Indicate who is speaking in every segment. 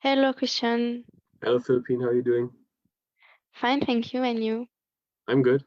Speaker 1: Hello, Christian.
Speaker 2: Hello, Philippine. How are you doing?
Speaker 1: Fine, thank you. And you?
Speaker 2: I'm good.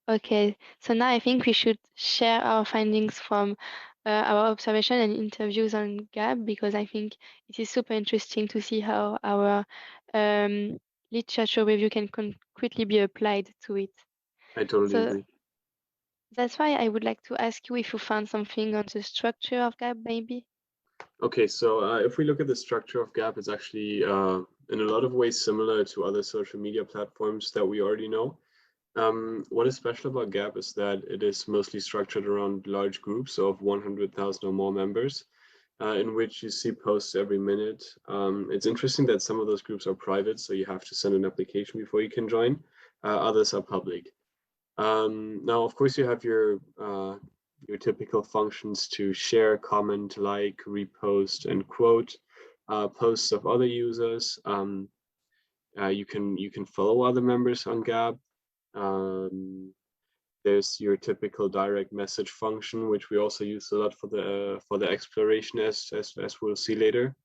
Speaker 1: Okay, so now I think we should share our findings from our observation and interviews on Gap because I think it is super interesting to see how our um, literature review can concretely be applied to it.
Speaker 2: I totally
Speaker 1: So
Speaker 2: agree.
Speaker 1: that's why I would like to ask you if you found something on the structure of Gap, maybe.
Speaker 2: Okay, so if we look at the structure of Gap, it's actually in a lot of ways similar to other social media platforms that we already know. What is special about Gap is that it is mostly structured around large groups of 100,000 or more members, in which you see posts every minute. It's interesting that some of those groups are private, so you have to send an application before you can join. Others are public. Now, of course, you have your typical functions to share, comment, like, repost, and quote posts of other users. You can follow other members on Gap. There's your typical direct message function, which we also use a lot for the exploration, as we'll see later.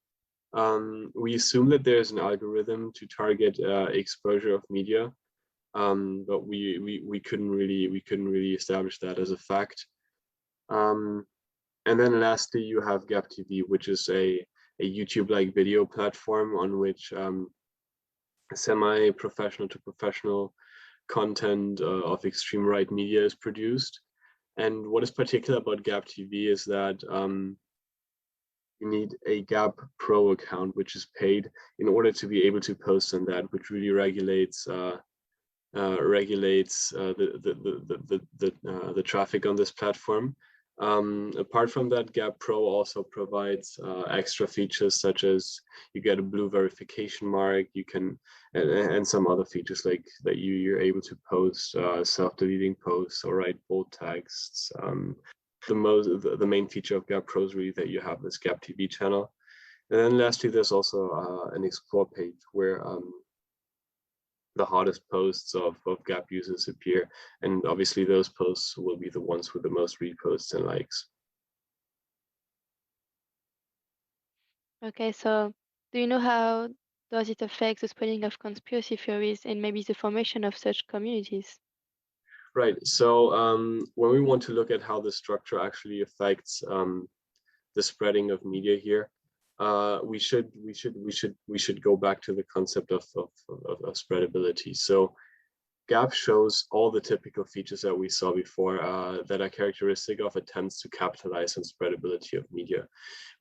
Speaker 2: We assume that there's an algorithm to target exposure of media, but we couldn't really establish that as a fact. And then lastly, you have Gap TV, which is a YouTube-like video platform on which semi-professional to professional content of extreme right media is produced. And what is particular about Gap TV is that you need a Gap Pro account, which is paid in order to be able to post on that, which really regulates the traffic on this platform. Apart from that, Gap Pro also provides extra features such as you get a blue verification mark, you can, and some other features like that you're able to post self-deleting posts or write bold texts. The main feature of Gap Pro is really that you have this Gap TV channel. And then lastly, there's also an explore page where the hottest posts of Gap users appear. And obviously those posts will be the ones with the most reposts and likes.
Speaker 1: Okay, so do you know how does it affect the spreading of conspiracy theories and maybe the formation of such communities?
Speaker 2: Right, so when we want to look at how the structure actually affects the spreading of media here, we should go back to the concept of spreadability. So Gap shows all the typical features that we saw before that are characteristic of attempts to capitalize on spreadability of media.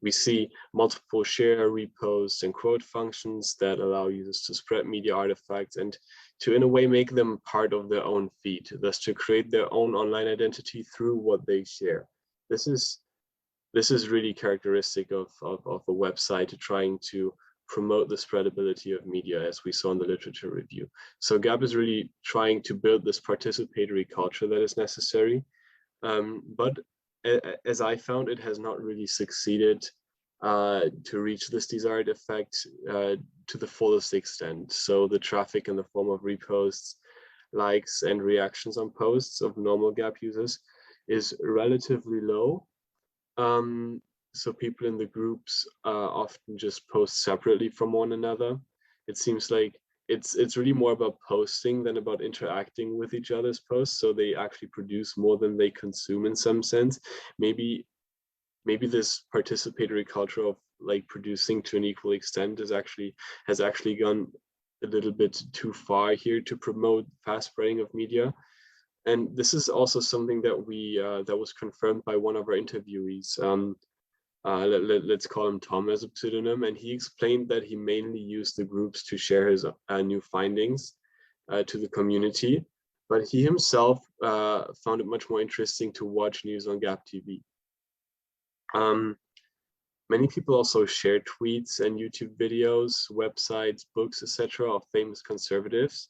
Speaker 2: We see multiple share, repost, and quote functions that allow users to spread media artifacts and to, in a way, make them part of their own feed, thus to create their own online identity through what they share. This is really characteristic of a website trying to promote the spreadability of media, as we saw in the literature review. So Gap is really trying to build this participatory culture that is necessary. But as I found, it has not really succeeded to reach this desired effect to the fullest extent. So the traffic in the form of reposts, likes, and reactions on posts of normal Gap users is relatively low. So people in the groups often just post separately from one another. It seems like it's really more about posting than about interacting with each other's posts. So they actually produce more than they consume in some sense. Maybe this participatory culture of like producing to an equal extent has actually gone a little bit too far here to promote fast spreading of media. And this is also something that was confirmed by one of our interviewees. Let's call him Tom as a pseudonym, and he explained that he mainly used the groups to share his new findings to the community, but he himself found it much more interesting to watch news on Gap TV. Many people also share tweets and YouTube videos, websites, books, etc. of famous conservatives.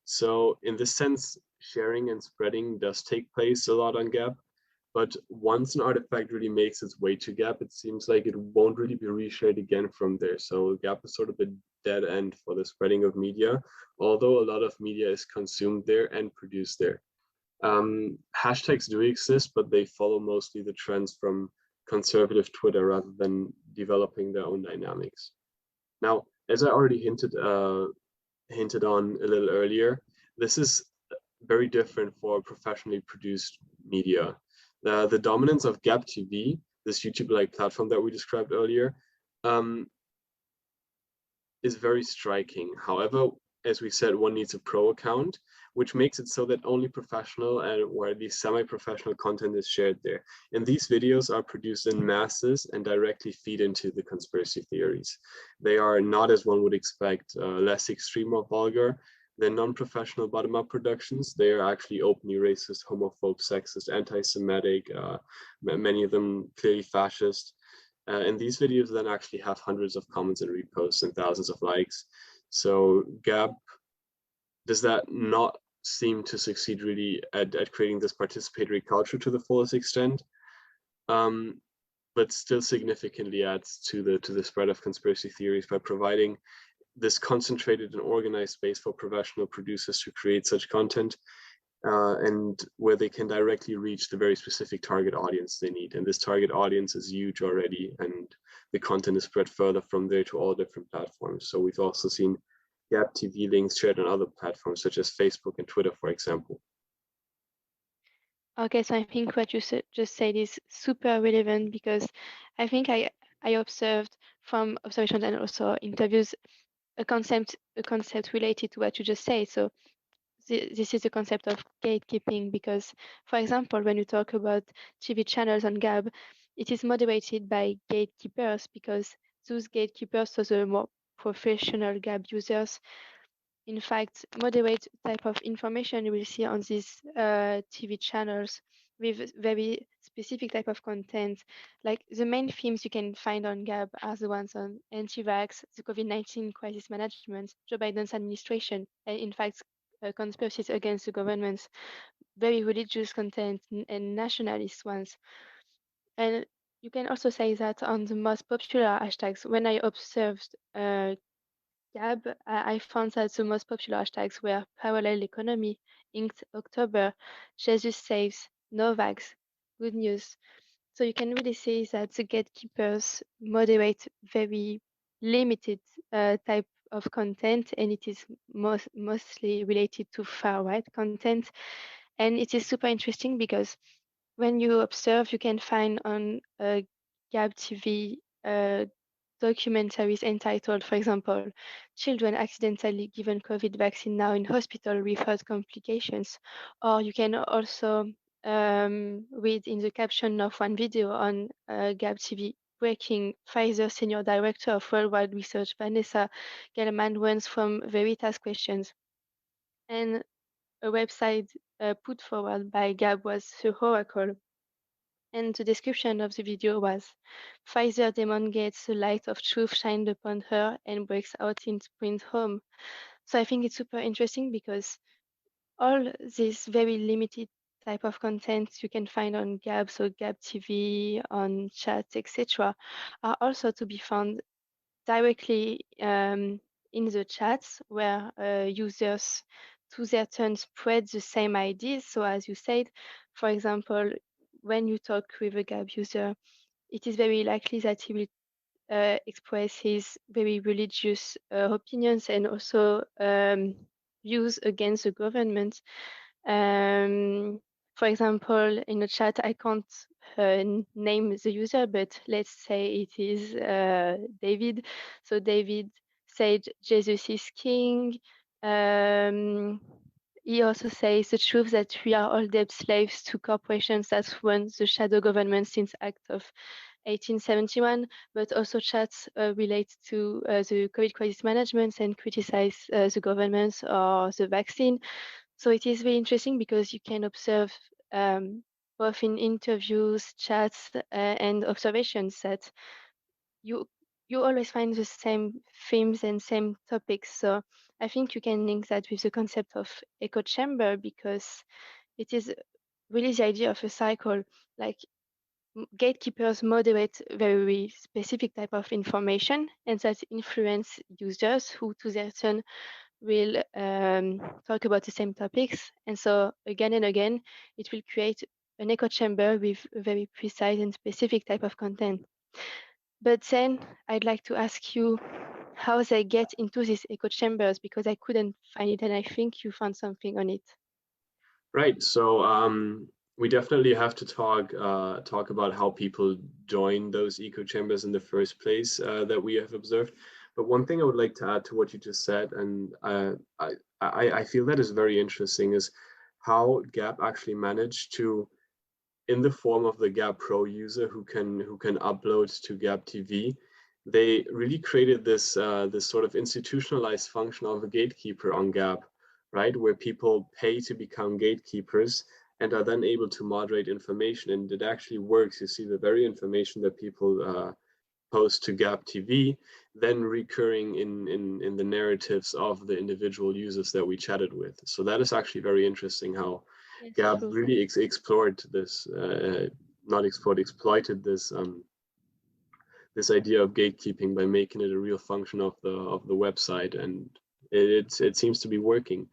Speaker 2: So in this sense, sharing and spreading does take place a lot on Gap. But once an artifact really makes its way to Gap, it seems like it won't really be reshared again from there. So Gap is sort of a dead end for the spreading of media, although a lot of media is consumed there and produced there. Hashtags do exist, but they follow mostly the trends from conservative Twitter rather than developing their own dynamics. Now, as I already hinted on a little earlier, this is very different for professionally produced media. The dominance of Gap TV, this YouTube-like platform that we described earlier, um, is very striking. However, as we said, one needs a pro account, which makes it so that only professional and or at least semi-professional content is shared there. And these videos are produced in masses and directly feed into the conspiracy theories. They are not, as one would expect, less extreme or vulgar than non-professional bottom-up productions. They are actually openly racist, homophobe, sexist, anti-Semitic, many of them clearly fascist. And these videos then actually have hundreds of comments and reposts and thousands of likes. So Gab, does that not seem to succeed really at creating this participatory culture to the fullest extent? But still significantly adds to the spread of conspiracy theories by providing this concentrated and organized space for professional producers to create such content, and where they can directly reach the very specific target audience they need. And this target audience is huge already, and the content is spread further from there to all different platforms. So we've also seen Gap TV links shared on other platforms such as Facebook and Twitter, for example.
Speaker 1: Okay, so I think what you just said is super relevant because I think I observed from observations and also interviews a concept related to what you just said. So this is the concept of gatekeeping because, for example, when you talk about TV channels on Gab, it is moderated by gatekeepers because those gatekeepers, so the more professional Gab users, in fact, moderate type of information you will see on these TV channels with very specific type of content. Like the main themes you can find on Gab are the ones on anti-vax, the COVID-19 crisis management, Joe Biden's administration, and in fact, conspiracies against the government, very religious content and nationalist ones. And you can also say that on the most popular hashtags, when I observed Gab, I found that the most popular hashtags were parallel economy, inked October, Jesus saves, Novax, good news. So you can really see that the gatekeepers moderate very limited type of content, and it is mostly related to far right content. And it is super interesting because when you observe, you can find on Gab TV documentaries entitled, for example, Children Accidentally Given COVID Vaccine Now in Hospital with Heart Complications. Or you can also read in the caption of one video on Gab TV, Breaking Pfizer Senior Director of Worldwide Research Vanessa Gelman runs from Veritas Questions. And a website put forward by Gab was the Oracle. And the description of the video was Pfizer demon gets the light of truth shined upon her and breaks out in sprint home. So I think it's super interesting because all this very limited type of content you can find on Gab, so Gab TV, on chat, etc., are also to be found directly in the chats where users to their turn spread the same ideas. So as you said, for example, when you talk with a Gab user, it is very likely that he will express his very religious opinions and also views against the government. Um, for example, in the chat, I can't name the user, but let's say it is David. So David said Jesus is king. Um, he also says the truth that we are all debt slaves to corporations that run the shadow government since Act of 1871, but also chats relate to the COVID crisis management and criticize the government or the vaccine. So it is very interesting because you can observe both in interviews, chats, and observations that you you always find the same themes and same topics. So I think you can link that with the concept of echo chamber because it is really the idea of a cycle. Like gatekeepers moderate very specific type of information and that influence users who to their turn will talk about the same topics. And so again and again, it will create an echo chamber with a very precise and specific type of content. But then I'd like to ask you, how they get into these echo chambers, because I couldn't find it, and I think you found something on it.
Speaker 2: Right. So we definitely have to talk about how people join those echo chambers in the first place that we have observed. But one thing I would like to add to what you just said, and I feel that is very interesting, is how Gap actually managed to, in the form of the Gap Pro user who can upload to Gap TV, they really created this sort of institutionalized function of a gatekeeper on Gap, right? Where people pay to become gatekeepers and are then able to moderate information, and it actually works. You see the very information that people post to Gap TV, then recurring in the narratives of the individual users that we chatted with. So that is actually very interesting how
Speaker 1: Yes,
Speaker 2: Gap
Speaker 1: true.
Speaker 2: really explored this, not explored, exploited this idea of gatekeeping by making it a real function of the website, and it seems to be working.